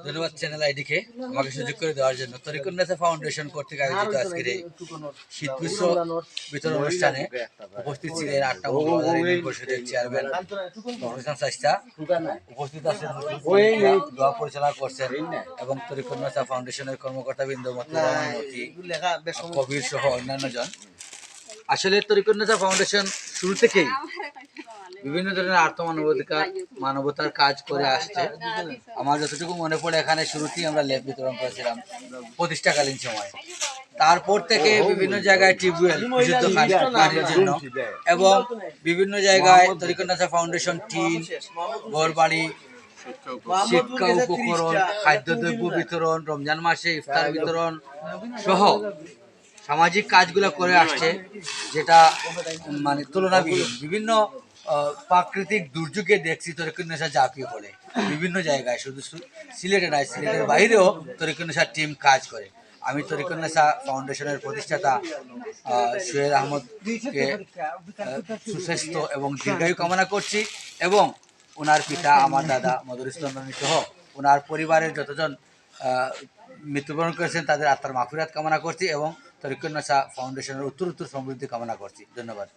ধন্যবাদ চ্যানেল আইডিকে আমাকে সুযোগ করে দেওয়ার জন্য। তরিকুন্নেসা ফাউন্ডেশন কর্তৃক আয়োজিত আজকের এই শীতবস্ত্র বিতরণ অনুষ্ঠানে উপস্থিত ছিলেন ৮ নং মৌজাদার ইউনিয়ন পরিষদের চেয়ারম্যান হোসেন শাস্তা, উপস্থিত আছেন দোয়া পরিচালনা করছেন এবং তরিকুন্নেসা ফাউন্ডেশনের কর্মকর্তাবৃন্দ কবির সহ অন্যান্য জন। আসলে তরিকুন্নেসা ফাউন্ডেশন শুরু থেকেই বিভিন্ন ধরনের মানবতার কাজ করে আসছে। আমার যতটুকু মনে পড়ে, এখানে শুরুতেই আমরা ল্যাব বিতরণ করেছিলাম প্রতিষ্ঠাকালীন সময়। তারপর থেকে বিভিন্ন জায়গায় টিউবওয়েল বিশুদ্ধ পানির জন্য এবং বিভিন্ন জায়গায় তরিকুন্নেসা ফাউন্ডেশন টিম, ঘরবাড়ি, শিক্ষা উপকরণ, খাদ্যদ্রব্য বিতরণ, রমজান মাসে ইফতার বিতরণ সহ সামাজিক কাজগুলো করে আসছে, যেটা মানে তুলনাবিহীন। বিভিন্ন প্রাকৃতিক দুর্যোগে দেখছি তরিকুন্নেসা ঝাঁপিয়ে পড়ে বিভিন্ন জায়গায়, শুধু সিলেটে নয়, সিলেটের বাইরেও তরিকুন্নেসার টিম কাজ করে। আমি তরিকুন্নেসা ফাউন্ডেশনের প্রতিষ্ঠাতা সোহেল আহমদকে সুস্বাস্থ্য এবং দীর্ঘায়ু কামনা করছি এবং ওনার পিতা আমার দাদা মধুর ইসলাম সহ ওনার পরিবারের যতজন মৃত্যুবরণ করেছেন তাদের আত্মার মাগফিরাত কামনা করছি এবং তরিকুন্নেসা ফাউন্ডেশনের উত্তর সমৃদ্ধি কামনা করছি। ধন্যবাদ।